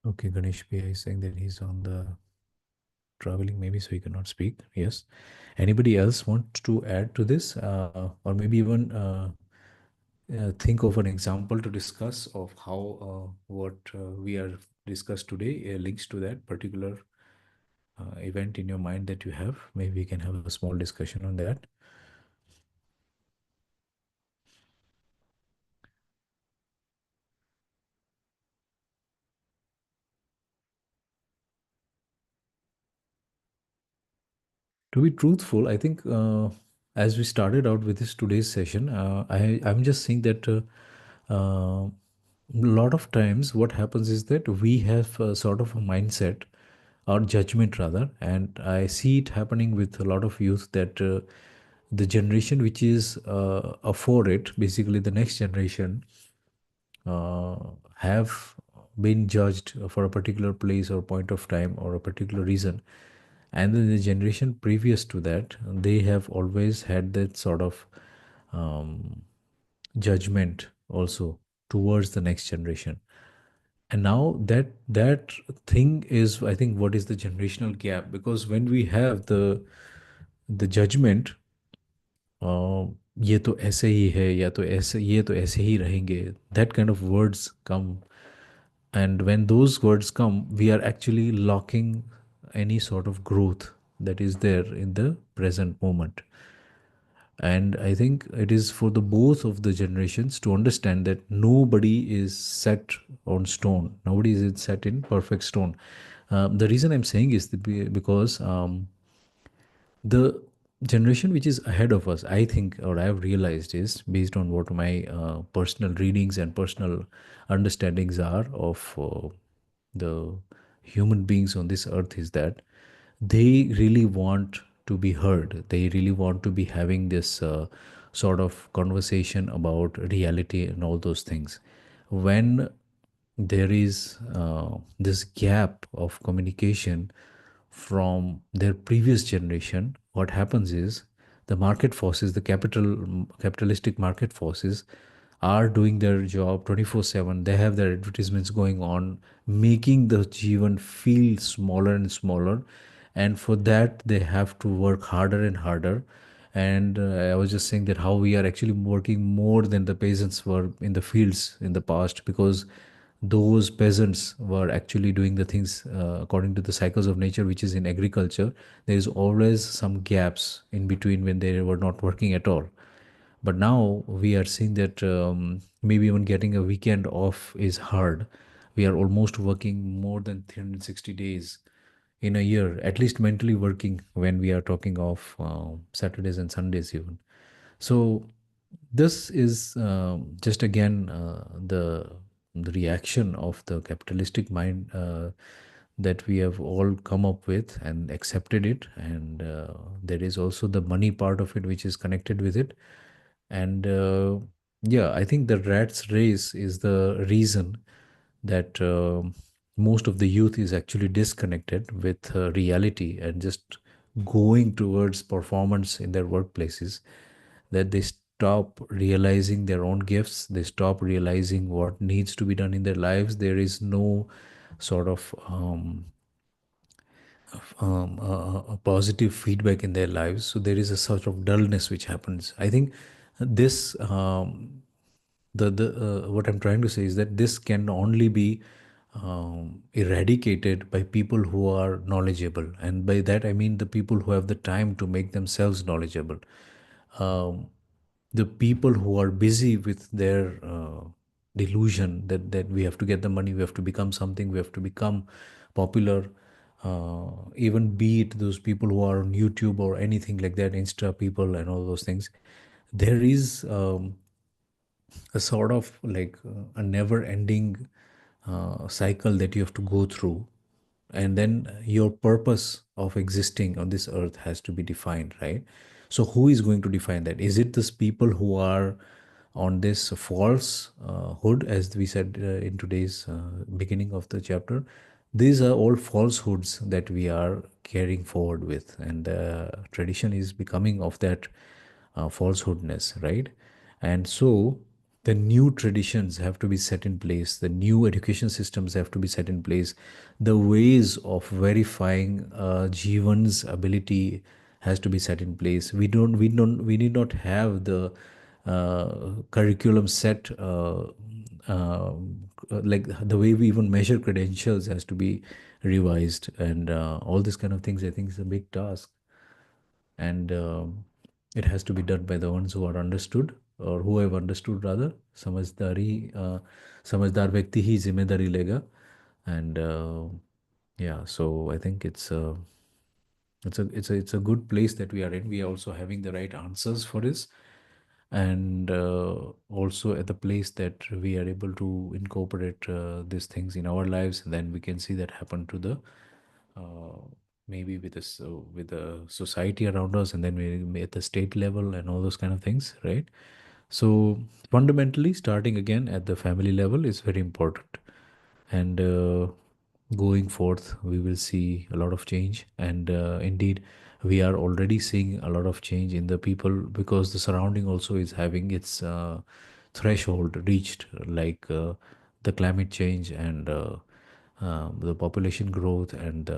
Okay, Ganesh P is saying that he's on the traveling, maybe, so he cannot speak. Yes. Anybody else want to add to this, or maybe even think of an example to discuss of how what we are discussed today links to that particular event in your mind that you have? Maybe we can have a small discussion on that. To be truthful, I think as we started out with this today's session, I'm just saying that a lot of times what happens is that we have a sort of a mindset or judgment rather, and I see it happening with a lot of youth that the generation which is for it, basically the next generation, uh, have been judged for a particular place or point of time or a particular reason, and then the generation previous to that, they have always had that sort of um, judgment also towards the next generation. And now that thing is, I think, what is the generational gap, because when we have the judgment, ये तो ऐसे ही है, या तो ऐसे, ये तो ऐसे ही रहेंगे, that kind of words come. And when those words come, we are actually locking any sort of growth that is there in the present moment. And I think it is for the both of the generations to understand that nobody is set on stone. Nobody is set in perfect stone. The reason I'm saying is that because the generation which is ahead of us, I think, or I have realized, is based on what my personal readings and personal understandings are of the human beings on this earth, is that they really want to be heard. They really want to be having this sort of conversation about reality and all those things. When there is this gap of communication from their previous generation, what happens is the market forces, the capitalistic market forces, are doing their job 24/7. They have their advertisements going on, making the Jeevan feel smaller and smaller. And for that, they have to work harder and harder. And I was just saying that how we are actually working more than the peasants were in the fields in the past, because those peasants were actually doing the things according to the cycles of nature, which is in agriculture. There is always some gaps in between when they were not working at all. But now we are seeing that maybe even getting a weekend off is hard. We are almost working more than 360 days in a year, at least mentally working, when we are talking of Saturdays and Sundays even. So this is just again the reaction of the capitalistic mind that we have all come up with and accepted it, and there is also the money part of it which is connected with it. And yeah, I think the rat's race is the reason that most of the youth is actually disconnected with reality and just going towards performance in their workplaces, that they stop realizing their own gifts, they stop realizing what needs to be done in their lives. There is no sort of a positive feedback in their lives, so there is a sort of dullness which happens. I think this the what I'm trying to say is that this can only be eradicated by people who are knowledgeable, and by that I mean the people who have the time to make themselves knowledgeable. um, the people who are busy with their delusion that we have to get the money, we have to become something, we have to become popular. Even be it those people who are on YouTube or anything like that, Insta people and all those things, there is a sort of like a never ending cycle that you have to go through, and then your purpose of existing on this earth has to be defined, right? So who is going to define that? Is it these people who are on this false hood, as we said in today's beginning of the chapter? These are all falsehoods that we are carrying forward with, and tradition is becoming of that falsehoodness, right? And so the new traditions have to be set in place, the new education systems have to be set in place, the ways of verifying Jeevan's ability has to be set in place. We need not have the curriculum set like the way we even measure credentials has to be revised, and all this kind of things I think is a big task. And it has to be done by the ones who are understood, or who have understood rather. समझदारी समझदार व्यक्ति ही जिम्मेदारी लेगा. And yeah, so I think it's a good place that we are in. We are also having the right answers for this, and also at the place that we are able to incorporate these things in our lives, and then we can see that happen to the uh, maybe with this with the society around us, and then maybe at the state level and all those kind of things, right? So fundamentally, starting again at the family level is very important, and going forth we will see a lot of change. And indeed we are already seeing a lot of change in the people, because the surrounding also is having its threshold reached, like the climate change, and the population growth, and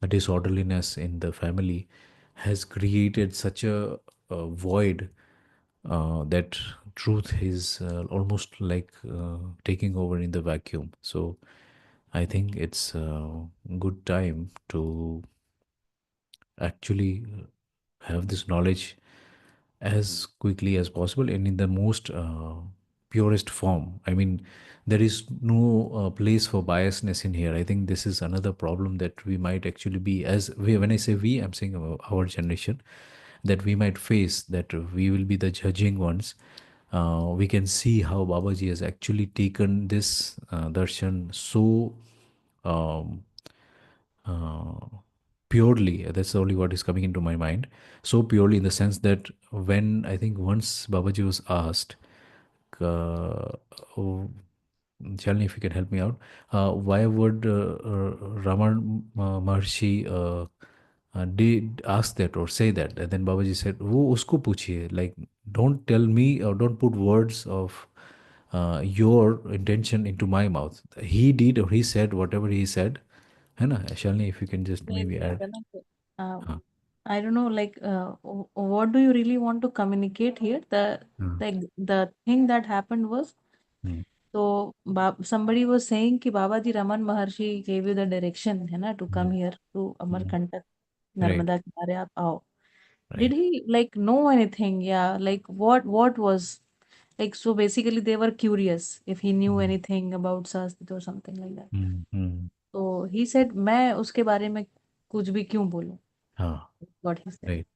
disorderliness in the family has created such a void that truth is almost like taking over in the vacuum. So I think it's a good time to actually have this knowledge as quickly as possible and in the most purest form. I mean, there is no place for biasness in here. I think this is another problem that we might actually be, when I say we, I'm saying our generation, that we might face, that we will be the judging ones. We can see how Babaji has actually taken this darshan so um, uh, purely. That's the only word is coming into my mind. So purely in the sense that when I think once Babaji was asked, oh, Shalini, if you can help me out, why would Raman Maharshi did ask that or say that? And then Babaji said, "वो उसको पूछिए." Like, don't tell me or don't put words of your intention into my mouth. He did or he said whatever he said. है ना? Shalini, if you can just maybe Maybe, add. Connect. Um, हाँ, I don't know, like, what do you really want to communicate here? हाँ, The thing that happened was, hmm, so somebody was saying कि बाबा जी Raman Maharshi gave you the direction, है ना, to come hmm, here to hmm, Amarkantak, right, Narmada किनारे आप आओ. Did right. he like know anything? Yeah, like what was like, so basically they were curious if he knew hmm, anything about Sanskrit or something like that. Hmm, So he said मैं उसके बारे में कुछ भी क्यों बोलूं, हाँ, what he said. right.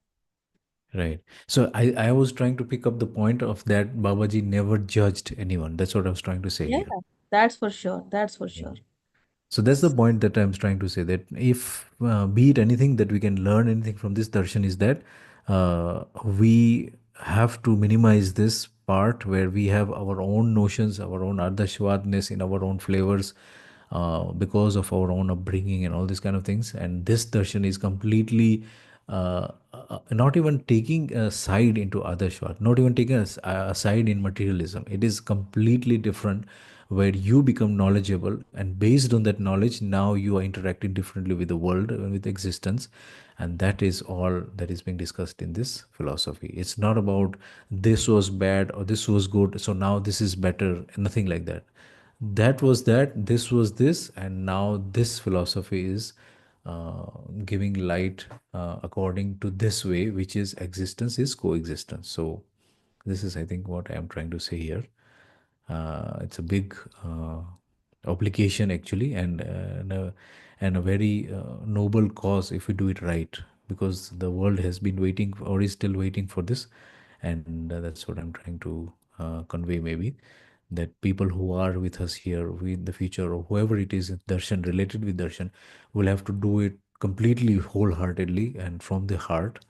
Right. So I was trying to pick up the point of that Babaji never judged anyone. That's what I was trying to say Yeah, here. that's for sure. That's for Yeah. sure. So that's the point that I'm trying to say, that if be it anything that we can learn anything from this darshan, is that we have to minimize this part where we have our own notions, our own ardhashwadness in our own flavors, because of our own upbringing and all these kind of things. And this darshan is completely not even taking a side into Adharshwad, not even taking a side in materialism. It is completely different, where you become knowledgeable, and based on that knowledge, now you are interacting differently with the world and with existence. And that is all that is being discussed in this philosophy. It's not about this was bad or this was good, so now this is better, nothing like that. That was that, this was this, and now this philosophy is uh, giving light according to this way, which is existence is coexistence. So this is, I think, what I am trying to say here. It's a big obligation actually, and a very noble cause if we do it right, because the world has been waiting or is still waiting for this, and that's what I'm trying to convey maybe, that people who are with us here with the future or whoever it is darshan related with darshan will have to do it completely wholeheartedly and from the heart.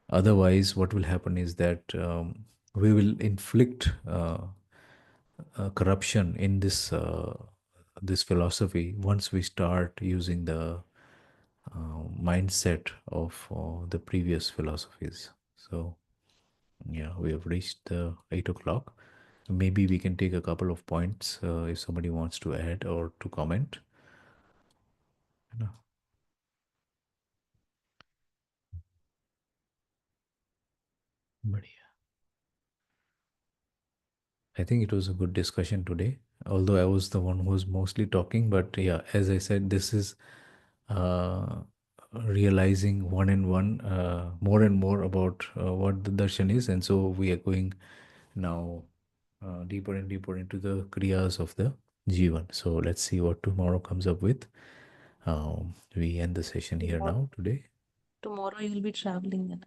Otherwise what will happen is that we will inflict corruption in this philosophy once we start using the mindset of the previous philosophies. So yeah, we have reached the 8 o'clock. Maybe we can take a couple of points if somebody wants to add or to comment. You know, but I think it was a good discussion today, although I was the one who was mostly talking. But yeah, as I said, this is uh, realizing one and one more and more about what the darshan is. And so we are going now deeper and deeper into the kriyas of the Jeevan. So let's see what tomorrow comes up with. We end the session here Tomorrow, now today. tomorrow you'll be traveling. Then.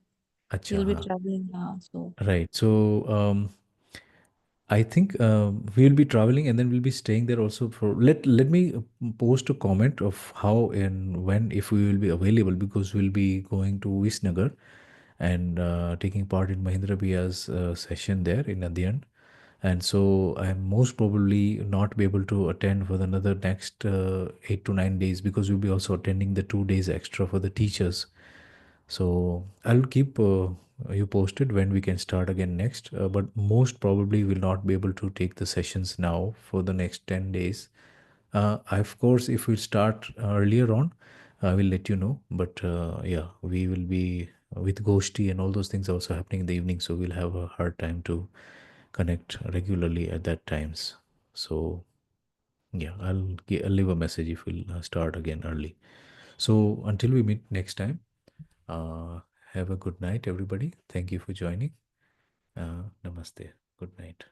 Acha, You'll be हाँ. traveling. So Right. So I think we'll be traveling and then we'll be staying there also for let me post a comment of how and when if we will be available, because we'll be going to Visnagar and taking part in Mahindra Bia's session there in Adiyan. And so I'm most probably not be able to attend for another next 8 to 9 days, because we'll be also attending the 2 days extra for the teachers. So I'll keep you posted when we can start again next. But most probably will not be able to take the sessions now for the next 10 days. Of course, if we start earlier on, I will let you know. But yeah, we will be with Goshti and all those things also happening in the evening. So we'll have a hard time to connect regularly at that times. So yeah, I'll leave a message if we'll start again early. So until we meet next time, uh, have a good night, everybody. Thank you for joining. Namaste. Good night.